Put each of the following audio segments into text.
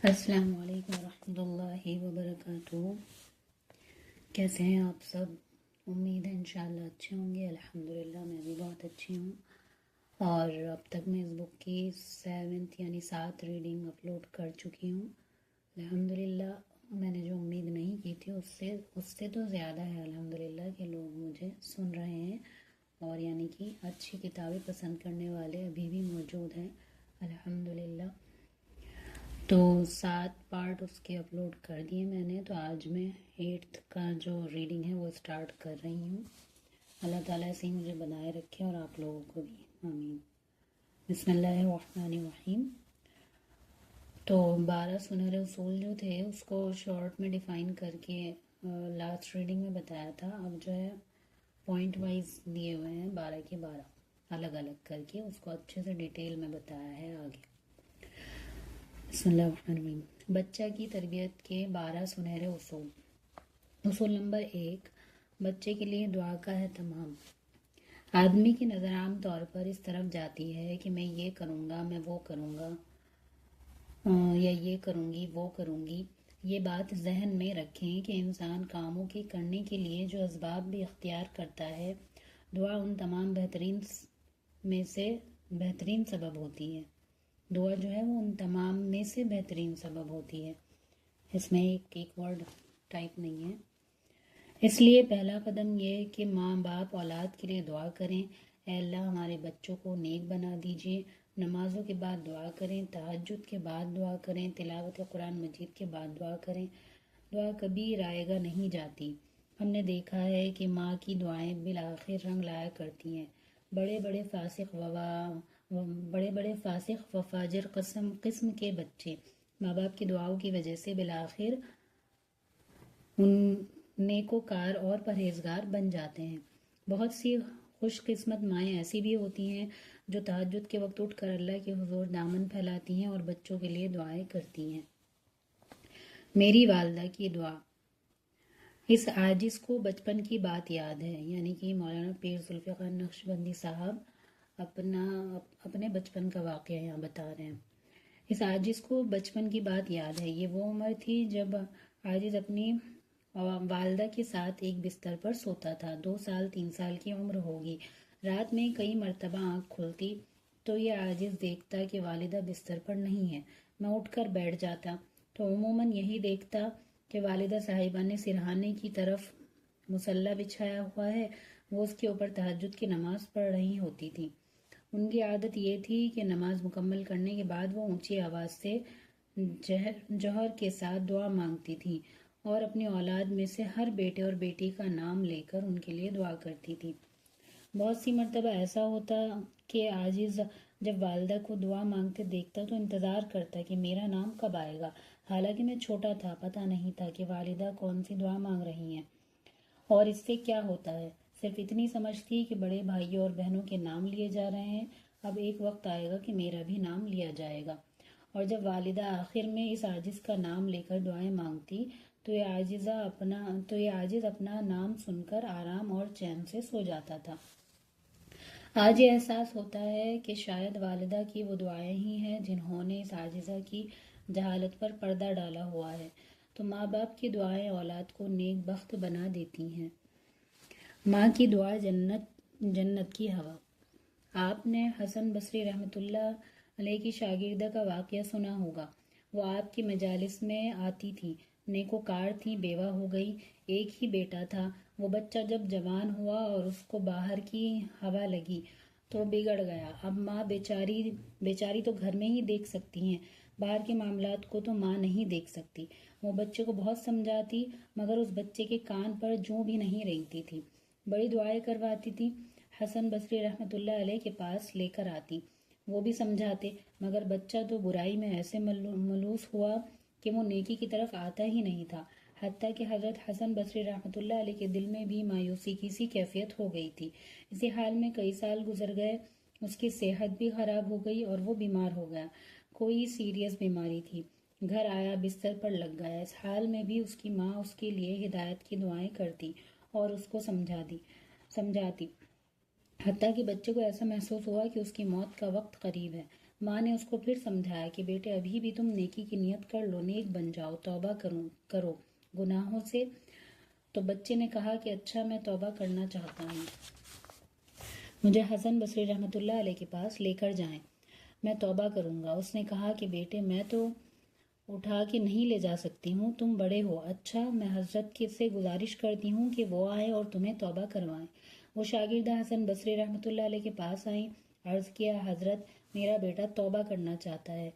السلام علیکم ورحمۃ اللہ وبرکاتہ۔ کیسے ہیں آپ سب؟ امید ہے انشاءاللہ اچھے ہوں گے۔ الحمدللہ میں بھی بہت اچھی ہوں، اور اب تک میں اس بک کی 7 ریڈنگ اپلوڈ کر چکی ہوں۔ الحمدللہ میں نے جو امید نہیں کی تھی اس سے تو زیادہ ہے الحمدللہ کہ لوگ مجھے سن رہے ہیں، اور یعنی کہ اچھی کتابیں پسند کرنے والے ابھی بھی موجود ہیں الحمدللہ۔ تو 7 پارٹ اس کے اپلوڈ کر دیے میں نے، تو آج میں 8 کا جو ریڈنگ ہے وہ اسٹارٹ کر رہی ہوں۔ اللہ تعالیٰ ایسے ہی مجھے بنائے رکھے اور آپ لوگوں کو بھی، آمین۔ بسم اللہ الرحمن الرحیم۔ تو 12 سنہرے اصول جو تھے اس کو شارٹ میں ڈیفائن کر کے لاسٹ ریڈنگ میں بتایا تھا۔ اب جو ہے پوائنٹ وائز دیے ہوئے ہیں 12 کے 12 الگ الگ کر کے، اس کو اچھے سے ڈیٹیل میں بتایا ہے آگے۔ بسم اللہ الرحمن الرحیم۔ بچہ کی تربیت کے 12 سنہرے اصول۔ اصول نمبر 1، بچے کے لیے دعا کا اہتمام۔ آدمی کی نظر عام طور پر اس طرف جاتی ہے کہ میں یہ کروں گا، میں وہ کروں گا، یا یہ کروں گی، وہ کروں گی۔ یہ بات ذہن میں رکھیں کہ انسان کاموں کے کرنے کے لیے جو اسباب بھی اختیار کرتا ہے، دعا ان تمام میں سے بہترین سبب ہوتی ہے۔ دعا جو ہے وہ ان تمام میں سے بہترین سبب ہوتی ہے۔ اس میں ایک ورڈ ٹائپ نہیں ہے۔ اس لیے پہلا قدم یہ ہے کہ ماں باپ اولاد کے لیے دعا کریں، اے اللہ ہمارے بچوں کو نیک بنا دیجیے۔ نمازوں کے بعد دعا کریں، تہجد کے بعد دعا کریں، تلاوت قرآن مجید کے بعد دعا کریں۔ دعا کبھی رائے گا نہیں جاتی۔ ہم نے دیکھا ہے کہ ماں کی دعائیں بالآخر رنگ لایا کرتی ہیں۔ بڑے بڑے فاسق و فاجر قسم کے بچے ماں باپ کی دعاؤں کی وجہ سے بالآخر ان نیکوکار اور پرہیزگار بن جاتے ہیں۔ بہت سی خوش قسمت مائیں ایسی بھی ہوتی ہیں جو تہجد کے وقت اٹھ کر اللہ کے حضور دامن پھیلاتی ہیں اور بچوں کے لیے دعائیں کرتی ہیں۔ میری والدہ کی دعا۔ اس عاجز کو بچپن کی بات یاد ہے، یعنی کہ مولانا پیر ذوالفقار نقشبندی صاحب اپنے بچپن کا واقعہ یہاں بتا رہے ہیں۔ اس عاجز کو بچپن کی بات یاد ہے۔ یہ وہ عمر تھی جب عاجز اپنی والدہ کے ساتھ ایک بستر پر سوتا تھا۔ 2 سال 3 سال کی عمر ہوگی۔ رات میں کئی مرتبہ آنکھ کھلتی تو یہ عاجز دیکھتا کہ والدہ بستر پر نہیں ہے۔ میں اٹھ کر بیٹھ جاتا تو عموماً یہی دیکھتا کہ والدہ صاحبہ نے سرہانے کی طرف مصلی بچھایا ہوا ہے، وہ اس کے اوپر تہجد کی نماز پڑھ رہی ہوتی تھی۔ ان کی عادت یہ تھی کہ نماز مکمل کرنے کے بعد وہ اونچی آواز سے جوہر کے ساتھ دعا مانگتی تھی، اور اپنی اولاد میں سے ہر بیٹے اور بیٹی کا نام لے کر ان کے لیے دعا کرتی تھی۔ بہت سی مرتبہ ایسا ہوتا کہ عاجز جب والدہ کو دعا مانگتے دیکھتا تو انتظار کرتا کہ میرا نام کب آئے گا، حالانکہ میں چھوٹا تھا، پتہ نہیں تھا کہ والدہ کون سی دعا مانگ رہی ہیں اور اس سے کیا ہوتا ہے۔ صرف اتنی سمجھ تھی کہ بڑے بھائیوں اور بہنوں کے نام لیے جا رہے ہیں، اب ایک وقت آئے گا کہ میرا بھی نام لیا جائے گا۔ اور جب والدہ آخر میں اس عاجز کا نام لے کر دعائیں مانگتی تو یہ عاجز اپنا نام سن کر آرام اور چین سے سو جاتا تھا۔ آج یہ احساس ہوتا ہے کہ شاید والدہ کی وہ دعائیں ہی ہیں جنہوں نے اس عاجزہ کی جہالت پر پردہ ڈالا ہوا ہے۔ تو ماں باپ کی دعائیں اولاد کو نیک بخت بنا دیتی ہیں۔ ماں کی دعا جنت کی ہوا۔ آپ نے حسن بصری رحمۃ اللہ علیہ کی شاگردہ کا واقعہ سنا ہوگا۔ وہ آپ کی مجالس میں آتی تھی، نیکوکار تھی، بیوہ ہو گئی، ایک ہی بیٹا تھا۔ وہ بچہ جب جوان ہوا اور اس کو باہر کی ہوا لگی تو بگڑ گیا۔ اب ماں بیچاری تو گھر میں ہی دیکھ سکتی ہیں، باہر کے معاملات کو تو ماں نہیں دیکھ سکتی۔ وہ بچے کو بہت سمجھاتی مگر اس بچے کے کان پر جوں بھی نہیں رینگتی تھی۔ بڑی دعائیں کرواتی تھی، حسن بصری رحمۃ اللہ علیہ کے پاس لے کر آتی، وہ بھی سمجھاتے، مگر بچہ تو برائی میں ایسے ملوث ہوا کہ وہ نیکی کی طرف آتا ہی نہیں تھا، حتیٰ کہ حضرت حسن بصری رحمۃ اللہ علیہ کے دل میں بھی مایوسی کی سی کیفیت ہو گئی تھی۔ اسی حال میں کئی سال گزر گئے، اس کی صحت بھی خراب ہو گئی اور وہ بیمار ہو گیا۔ کوئی سیریس بیماری تھی۔ گھر آیا، بستر پر لگ گیا۔ اس حال میں بھی اس کی ماں اس کے لیے ہدایت کی دعائیں کرتی اور اس کو سمجھاتی، حتیٰ کہ بچے کو ایسا محسوس ہوا کہ اس کی موت کا وقت قریب ہے۔ ماں نے اس کو پھر سمجھایا کہ بیٹے ابھی بھی تم نیکی کی نیت کر لو، نیک بن جاؤ، توبہ کرو گناہوں سے۔ تو بچے نے کہا کہ اچھا میں توبہ کرنا چاہتا ہوں، مجھے حسن بصری رحمۃ اللہ علیہ کے پاس لے کر جائیں، میں توبہ کروں گا۔ اس نے کہا کہ بیٹے میں تو اٹھا کے نہیں لے جا سکتی ہوں، تم بڑے ہو، اچھا میں حضرت سے گزارش کرتی ہوں کہ وہ آئے اور تمہیں توبہ کروائیں۔ وہ شاگردہ حسن بصری رحمۃ اللہ علیہ کے پاس آئیں، عرض کیا حضرت میرا بیٹا توبہ کرنا چاہتا ہے،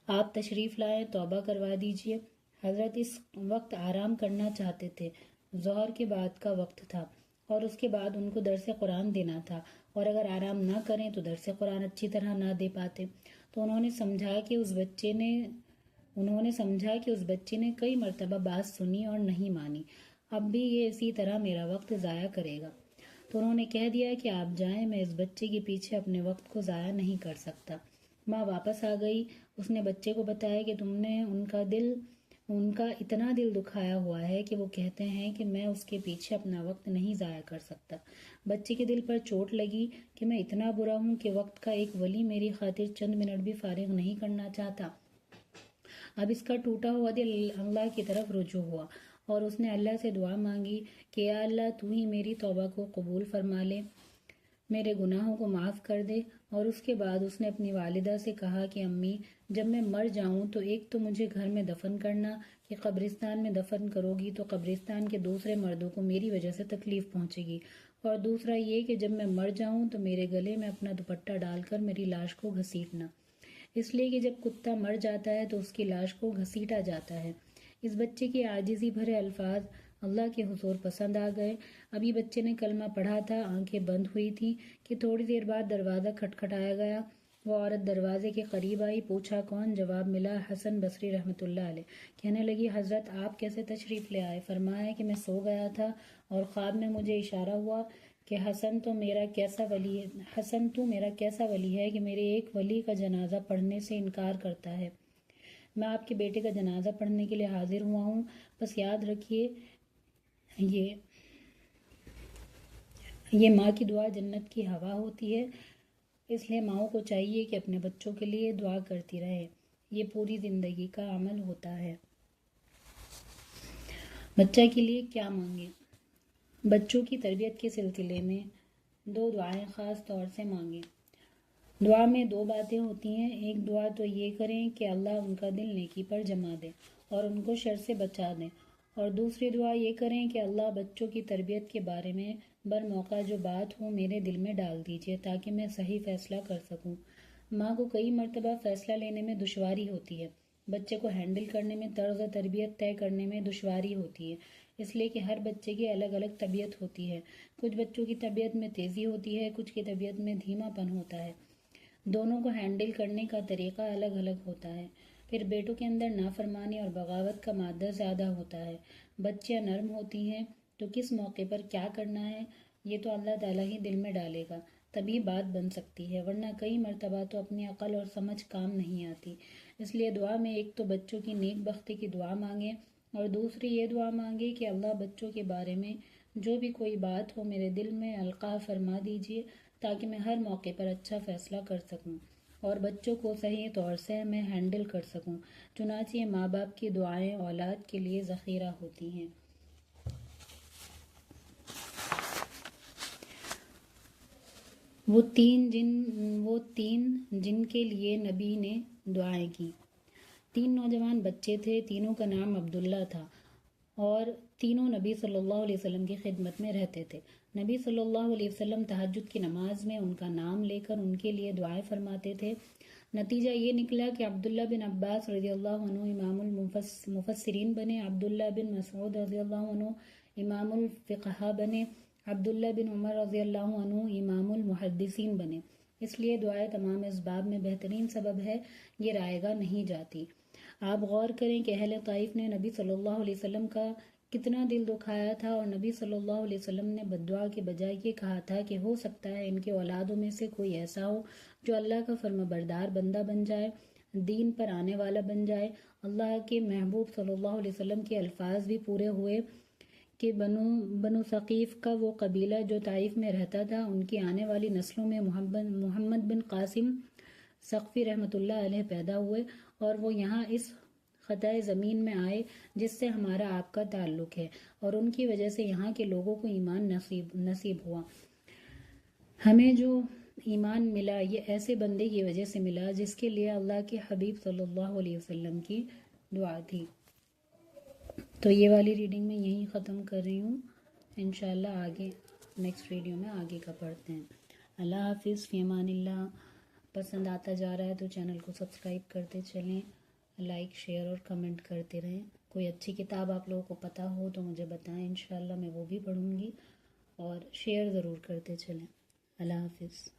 آپ تشریف لائیں، توبہ کروا دیجئے۔ حضرت اس وقت آرام کرنا چاہتے تھے، ظہر کے بعد کا وقت تھا اور اس کے بعد ان کو درس قرآن دینا تھا، اور اگر آرام نہ کریں تو درس قرآن اچھی طرح نہ دے پاتے۔ تو انہوں نے سمجھا کہ اس بچے نے کئی مرتبہ بات سنی اور نہیں مانی، اب بھی یہ اسی طرح میرا وقت ضائع کرے گا۔ تو انہوں نے کہہ دیا کہ آپ جائیں، میں اس بچے کے پیچھے اپنے وقت کو ضائع نہیں کر سکتا۔ ماں واپس آ گئی، اس نے بچے کو بتایا کہ تم نے ان کا اتنا دل دکھایا ہوا ہے کہ وہ کہتے ہیں کہ میں اس کے پیچھے اپنا وقت نہیں ضائع کر سکتا۔ بچے کے دل پر چوٹ لگی کہ میں اتنا برا ہوں کہ وقت کا ایک ولی میری خاطر چند منٹ بھی فارغ نہیں کرنا چاہتا۔ اب اس کا ٹوٹا ہوا دل اللہ کی طرف رجوع ہوا اور اس نے اللہ سے دعا مانگی کہ یا اللہ تو ہی میری توبہ کو قبول فرما لے، میرے گناہوں کو معاف کر دے۔ اور اس کے بعد اس نے اپنی والدہ سے کہا کہ امی جب میں مر جاؤں تو ایک تو مجھے گھر میں دفن کرنا، کہ قبرستان میں دفن کرو گی تو قبرستان کے دوسرے مردوں کو میری وجہ سے تکلیف پہنچے گی، اور دوسرا یہ کہ جب میں مر جاؤں تو میرے گلے میں اپنا دوپٹہ ڈال کر میری لاش کو گھسیٹنا، اس لیے کہ جب کتا مر جاتا ہے تو اس کی لاش کو گھسیٹا جاتا ہے۔ اس بچے کے عاجزی بھرے الفاظ اللہ کے حضور پسند آ گئے۔ ابھی بچے نے کلمہ پڑھا تھا، آنکھیں بند ہوئی تھیں کہ تھوڑی دیر بعد دروازہ کھٹکھٹایا گیا۔ وہ عورت دروازے کے قریب آئی، پوچھا کون؟ جواب ملا حسن بصری رحمۃ اللہ علیہ۔ کہنے لگی حضرت آپ کیسے تشریف لے آئے؟ فرمایا کہ میں سو گیا تھا اور خواب میں مجھے اشارہ ہوا کہ حسن تو میرا کیسا ولی ہے کہ میرے ایک ولی کا جنازہ پڑھنے سے انکار کرتا ہے۔ میں آپ کے بیٹے کا جنازہ پڑھنے کے لیے حاضر ہوا ہوں، بس یاد رکھیے یہ ماں کی دعا جنت کی ہوا ہوتی ہے، اس لیے ماؤں کو چاہیے کہ اپنے بچوں کے لیے دعا کرتی رہے، یہ پوری زندگی کا عمل ہوتا ہے۔ بچہ کے لیے کیا مانگیں؟ بچوں کی تربیت کے سلسلے میں 2 دعائیں خاص طور سے مانگیں۔ دعا میں 2 باتیں ہوتی ہیں، ایک دعا تو یہ کریں کہ اللہ ان کا دل نیکی پر جما دے اور ان کو شر سے بچا دے، اور دوسری دعا یہ کریں کہ اللہ بچوں کی تربیت کے بارے میں برموقع جو بات ہو میرے دل میں ڈال دیجیے تاکہ میں صحیح فیصلہ کر سکوں۔ ماں کو کئی مرتبہ فیصلہ لینے میں دشواری ہوتی ہے، بچے کو ہینڈل کرنے میں، طرز تربیت طے کرنے میں دشواری ہوتی ہے، اس لیے کہ ہر بچے کی الگ الگ طبیعت ہوتی ہے، کچھ بچوں کی طبیعت میں تیزی ہوتی ہے، کچھ کی طبیعت میں دھیما پن ہوتا ہے، دونوں کو ہینڈل کرنے کا طریقہ الگ الگ ہوتا ہے۔ پھر بیٹوں کے اندر نافرمانی اور بغاوت کا مادہ زیادہ ہوتا ہے، بچیاں نرم ہوتی ہیں تو کس موقع پر کیا کرنا ہے یہ تو اللہ تعالیٰ ہی دل میں ڈالے گا، تبھی بات بن سکتی ہے، ورنہ کئی مرتبہ تو اپنی عقل اور سمجھ کام نہیں آتی۔ اس لیے دعا میں ایک تو بچوں کی نیک بختی کی دعا مانگیں اور دوسری یہ دعا مانگے کہ اللہ بچوں کے بارے میں جو بھی کوئی بات ہو میرے دل میں القاء فرما دیجیے تاکہ میں ہر موقع پر اچھا فیصلہ کر سکوں اور بچوں کو صحیح طور سے میں ہینڈل کر سکوں۔ چنانچہ ماں باپ کی دعائیں اولاد کے لیے ذخیرہ ہوتی ہیں۔ وہ تین جن کے لیے نبی نے دعائیں کی۔ 3 نوجوان بچے تھے، تینوں کا نام عبداللہ تھا اور تینوں نبی صلی اللہ علیہ وسلم کی خدمت میں رہتے تھے۔ نبی صلی اللہ علیہ وسلم تہجد کی نماز میں ان کا نام لے کر ان کے لیے دعائیں فرماتے تھے۔ نتیجہ یہ نکلا کہ عبداللہ بن عباس رضی اللہ عنہ امام المفسرین بنے، عبداللہ بن مسعود رضی اللہ عنہ امام الفقہاء بنے، عبداللہ بن عمر رضی اللہ عنہ امام المحدثین بنے۔ اس لیے دعائیں تمام اسباب میں بہترین سبب ہے، یہ رائے گاہ نہیں جاتی۔ آپ غور کریں کہ اہل طائف نے نبی صلی اللہ علیہ وسلم کا کتنا دل دکھایا تھا اور نبی صلی اللہ علیہ وسلم نے بددعا کے بجائے یہ کہا تھا کہ ہو سکتا ہے ان کے اولادوں میں سے کوئی ایسا ہو جو اللہ کا فرما بردار بندہ بن جائے، دین پر آنے والا بن جائے۔ اللہ کے محبوب صلی اللہ علیہ وسلم کے الفاظ بھی پورے ہوئے کہ بنو ثقیف کا وہ قبیلہ جو طائف میں رہتا تھا ان کی آنے والی نسلوں میں محمد بن قاسم سقفی رحمۃ اللہ علیہ پیدا ہوئے اور وہ یہاں اس خطۂ زمین میں آئے جس سے ہمارا آپ کا تعلق ہے، اور ان کی وجہ سے یہاں کے لوگوں کو ایمان نصیب ہوا۔ ہمیں جو ایمان ملا یہ ایسے بندے کی وجہ سے ملا جس کے لیے اللہ کے حبیب صلی اللہ علیہ وسلم کی دعا تھی۔ تو یہ والی ریڈنگ میں یہیں ختم کر رہی ہوں، انشاءاللہ آگے نیکسٹ ویڈیو میں آگے کا پڑھتے ہیں۔ اللہ حافظ، فی امان اللہ۔ پسند آتا جا رہا ہے تو چینل کو سبسکرائب کرتے چلیں، لائک شیئر اور کمنٹ کرتے رہیں۔ کوئی اچھی کتاب آپ لوگوں کو پتہ ہو تو مجھے بتائیں، انشاءاللہ میں وہ بھی پڑھوں گی، اور شیئر ضرور کرتے چلیں۔ اللہ حافظ۔